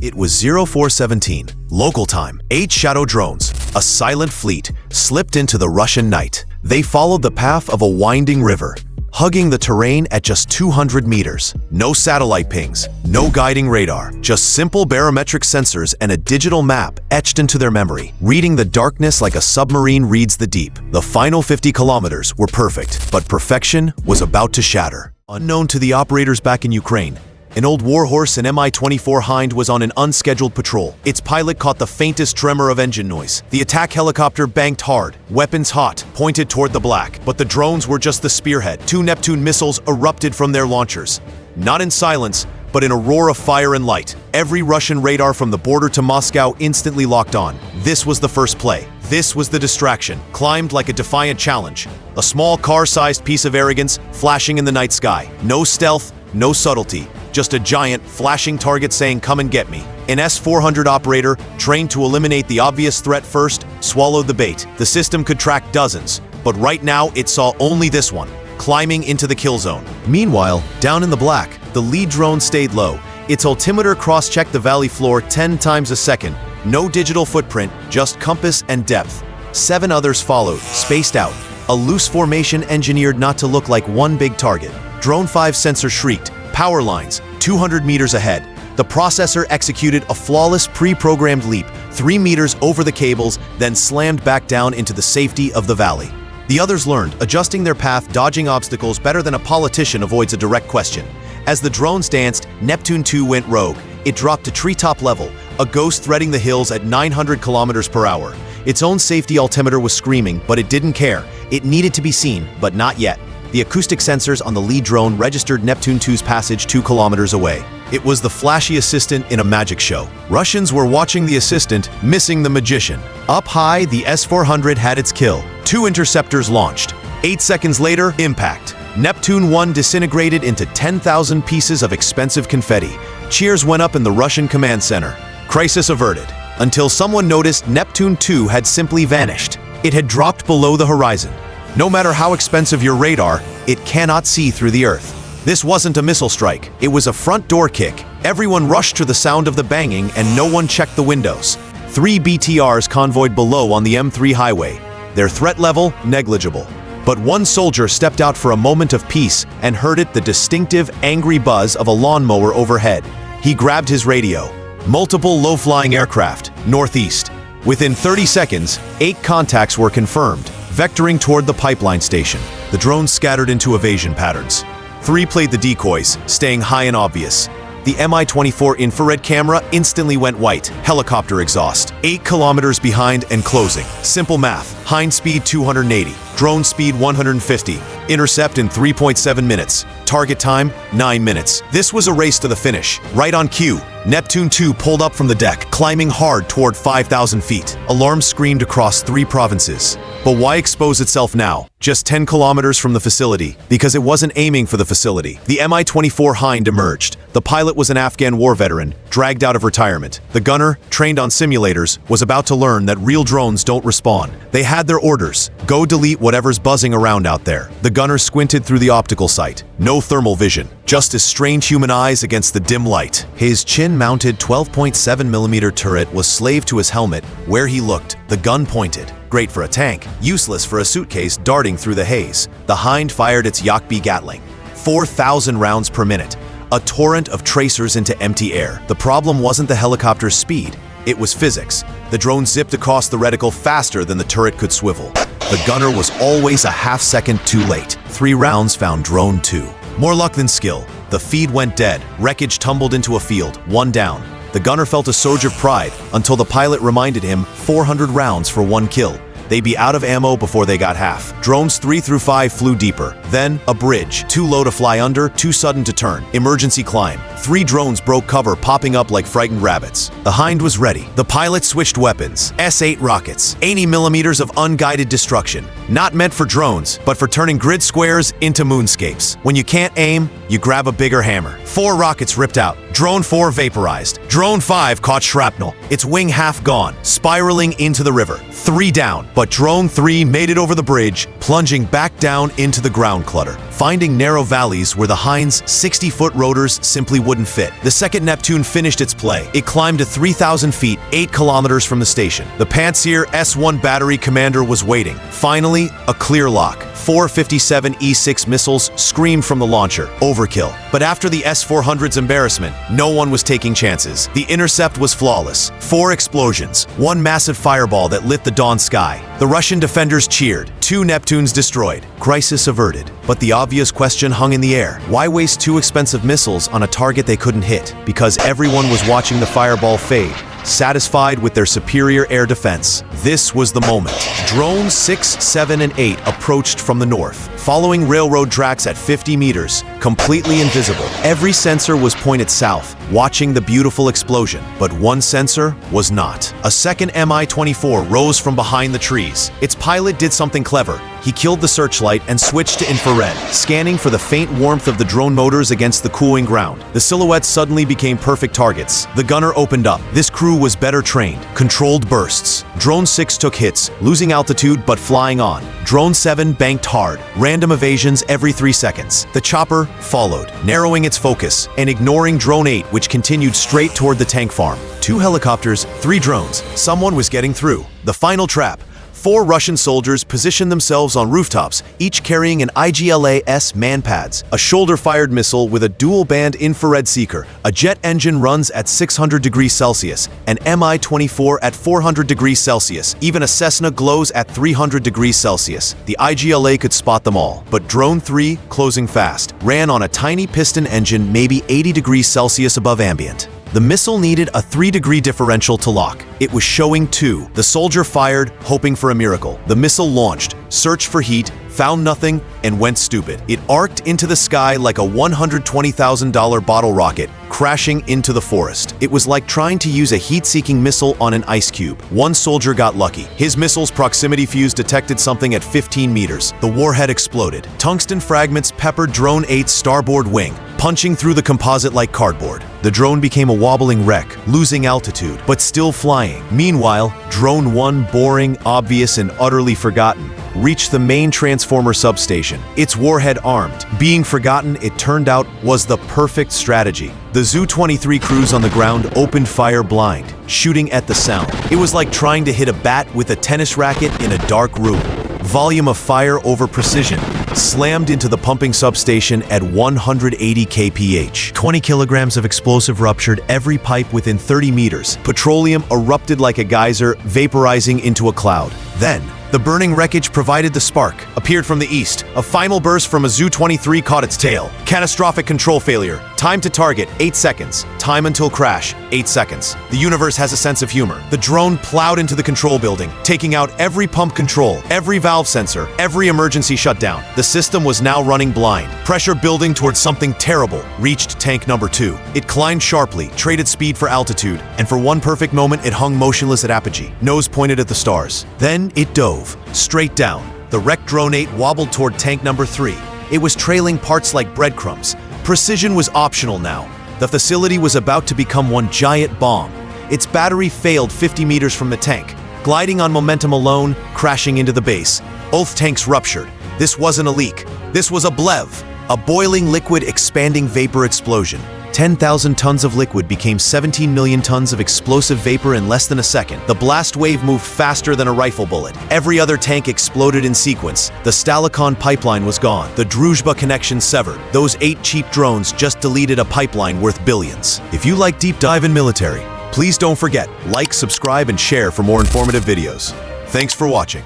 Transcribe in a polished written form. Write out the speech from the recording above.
It was 0417, local time. 8 shadow drones, a silent fleet, slipped into the Russian night. They followed the path of a winding river, hugging the terrain at just 200 meters. No satellite pings, no guiding radar, just simple barometric sensors and a digital map etched into their memory, reading the darkness like a submarine reads the deep. The final 50 kilometers were perfect, but perfection was about to shatter. Unknown to the operators back in Ukraine, an old warhorse, an MI-24 Hind, was on an unscheduled patrol. Its pilot caught the faintest tremor of engine noise. The attack helicopter banked hard, weapons hot, pointed toward the black. But the drones were just the spearhead. 2 Neptune missiles erupted from their launchers. Not in silence, but in a roar of fire and light. Every Russian radar from the border to Moscow instantly locked on. This was the first play. This was the distraction, climbed like a defiant challenge. A small car-sized piece of arrogance flashing in the night sky. No stealth, no subtlety. Just a giant, flashing target saying, "Come and get me." An S-400 operator, trained to eliminate the obvious threat first, swallowed the bait. The system could track dozens, but right now it saw only this one, climbing into the kill zone. Meanwhile, down in the black, the lead drone stayed low. Its altimeter cross-checked the valley floor 10 times a second. No digital footprint, just compass and depth. 7 others followed, spaced out. A loose formation engineered not to look like one big target. Drone 5 sensor shrieked. Power lines, 200 meters ahead. The processor executed a flawless pre-programmed leap, 3 meters over the cables, then slammed back down into the safety of the valley. The others learned, adjusting their path, dodging obstacles better than a politician avoids a direct question. As the drones danced, Neptune 2 went rogue. It dropped to treetop level, a ghost threading the hills at 900 kilometers per hour. Its own safety altimeter was screaming, but it didn't care. It needed to be seen, but not yet. The acoustic sensors on the lead drone registered Neptune 2's passage 2 kilometers away. It was the flashy assistant in a magic show. Russians were watching the assistant, missing the magician. Up high, the S-400 had its kill. 2 interceptors launched. 8 seconds later, impact. Neptune 1 disintegrated into 10,000 pieces of expensive confetti. Cheers went up in the Russian command center. Crisis averted. Until someone noticed Neptune 2 had simply vanished. It had dropped below the horizon. No matter how expensive your radar, it cannot see through the earth. This wasn't a missile strike, it was a front door kick. Everyone rushed to the sound of the banging and no one checked the windows. 3 BTRs convoyed below on the M3 highway. Their threat level, negligible. But one soldier stepped out for a moment of peace and heard it, the distinctive, angry buzz of a lawnmower overhead. He grabbed his radio. Multiple low-flying aircraft, northeast. Within 30 seconds, 8 contacts were confirmed, vectoring toward the pipeline station. The drones scattered into evasion patterns. 3 played the decoys, staying high and obvious. The MI-24 infrared camera instantly went white, helicopter exhaust. 8 kilometers behind and closing. Simple math. Hind speed 280, drone speed 150. Intercept in 3.7 minutes. Target time, 9 minutes. This was a race to the finish. Right on cue, Neptune 2 pulled up from the deck, climbing hard toward 5,000 feet. Alarms screamed across 3 provinces. But why expose itself now? Just 10 kilometers from the facility, because it wasn't aiming for the facility. The MI-24 Hind emerged. The pilot was an Afghan war veteran, dragged out of retirement. The gunner, trained on simulators, was about to learn that real drones don't respawn. They had their orders. Go delete whatever's buzzing around out there. The gunner squinted through the optical sight. No thermal vision, just his strange human eyes against the dim light. His chin-mounted 12.7mm turret was slave to his helmet. Where he looked, the gun pointed. Great for a tank, useless for a suitcase darting through the haze. The Hind fired its Yakbi Gatling. 4,000 rounds per minute. A torrent of tracers into empty air. The problem wasn't the helicopter's speed, it was physics. The drone zipped across the reticle faster than the turret could swivel. The gunner was always a half second too late. 3 rounds found drone 2. More luck than skill. The feed went dead. Wreckage tumbled into a field, 1 down. The gunner felt a surge of pride until the pilot reminded him 400 rounds for 1 kill. They'd be out of ammo before they got half. Drones 3 through 5 flew deeper. Then, a bridge. Too low to fly under, too sudden to turn. Emergency climb. 3 drones broke cover, popping up like frightened rabbits. The Hind was ready. The pilot switched weapons. S-8 rockets. 80 millimeters of unguided destruction. Not meant for drones, but for turning grid squares into moonscapes. When you can't aim, you grab a bigger hammer. 4 rockets ripped out. Drone 4 vaporized. Drone 5 caught shrapnel. Its wing half gone, spiraling into the river. 3 down. But drone 3 made it over the bridge, plunging back down into the ground clutter. finding narrow valleys where the Hinds' 60-foot rotors simply wouldn't fit. The second Neptune finished its play. It climbed to 3,000 feet, 8 kilometers from the station. The Pantsir S-1 battery commander was waiting. Finally, a clear lock. 457 E-6 missiles screamed from the launcher. Overkill. But after the S-400's embarrassment, no one was taking chances. The intercept was flawless. 4 explosions, 1 massive fireball that lit the dawn sky. The Russian defenders cheered. 2 Neptunes destroyed. Crisis averted. But the obvious question hung in the air. Why waste 2 expensive missiles on a target they couldn't hit? Because everyone was watching the fireball fade, satisfied with their superior air defense. This was the moment. Drones 6, 7, and 8 approached from the north, following railroad tracks at 50 meters, completely invisible. Every sensor was pointed south, watching the beautiful explosion. But one sensor was not. A second MI-24 rose from behind the trees. Its pilot did something clever. He killed the searchlight and switched to infrared, scanning for the faint warmth of the drone motors against the cooling ground. The silhouettes suddenly became perfect targets. The gunner opened up. This crew was better trained. Controlled bursts. Drone 6 took hits, losing altitude but flying on. Drone 7 banked hard, random evasions every 3 seconds. The chopper followed, narrowing its focus and ignoring Drone 8, which continued straight toward the tank farm. 2 helicopters, 3 drones. Someone was getting through. The final trap. 4 Russian soldiers positioned themselves on rooftops, each carrying an IGLA-S MANPADS, a shoulder-fired missile with a dual-band infrared seeker. A jet engine runs at 600 degrees Celsius, an MI-24 at 400 degrees Celsius. Even a Cessna glows at 300 degrees Celsius. The IGLA could spot them all. But Drone 3, closing fast, ran on a tiny piston engine maybe 80 degrees Celsius above ambient. The missile needed a 3-degree differential to lock. It was showing 2. The soldier fired, hoping for a miracle. The missile launched, searched for heat, found nothing, and went stupid. It arced into the sky like a $120,000 bottle rocket, crashing into the forest. It was like trying to use a heat-seeking missile on an ice cube. One soldier got lucky. His missile's proximity fuse detected something at 15 meters. The warhead exploded. Tungsten fragments peppered Drone 8's starboard wing, punching through the composite like cardboard. The drone became a wobbling wreck, losing altitude, but still flying. Meanwhile, Drone 1, boring, obvious, and utterly forgotten, reached the main transformer substation, its warhead armed. Being forgotten, it turned out, was the perfect strategy. The Zu-23 crews on the ground opened fire blind, shooting at the sound. It was like trying to hit a bat with a tennis racket in a dark room. Volume of fire over precision, slammed into the pumping substation at 180 kph. 20 kilograms of explosive ruptured every pipe within 30 meters. Petroleum erupted like a geyser, vaporizing into a cloud. Then, the burning wreckage provided the spark. Appeared from the east. A final burst from a Zu-23 caught its tail. Catastrophic control failure. Time to target, 8 seconds. Time until crash, 8 seconds. The universe has a sense of humor. The drone plowed into the control building, taking out every pump control, every valve sensor, every emergency shutdown. The system was now running blind. Pressure building towards something terrible. Reached tank number 2. It climbed sharply, traded speed for altitude, and for one perfect moment it hung motionless at apogee, nose pointed at the stars. Then it dove. Straight down. The wrecked Drone 8 wobbled toward tank number 3. It was trailing parts like breadcrumbs. Precision was optional now. The facility was about to become one giant bomb. Its battery failed 50 meters from the tank, gliding on momentum alone, crashing into the base. Both tanks ruptured. This wasn't a leak. This was a BLEVE, a boiling liquid expanding vapor explosion. 10,000 tons of liquid became 17 million tons of explosive vapor in less than a second. The blast wave moved faster than a rifle bullet. Every other tank exploded in sequence. The Stalicon pipeline was gone. The Druzhba connection severed. Those 8 cheap drones just deleted a pipeline worth billions. If you like deep dive in military, please don't forget, like, subscribe, and share for more informative videos. Thanks for watching.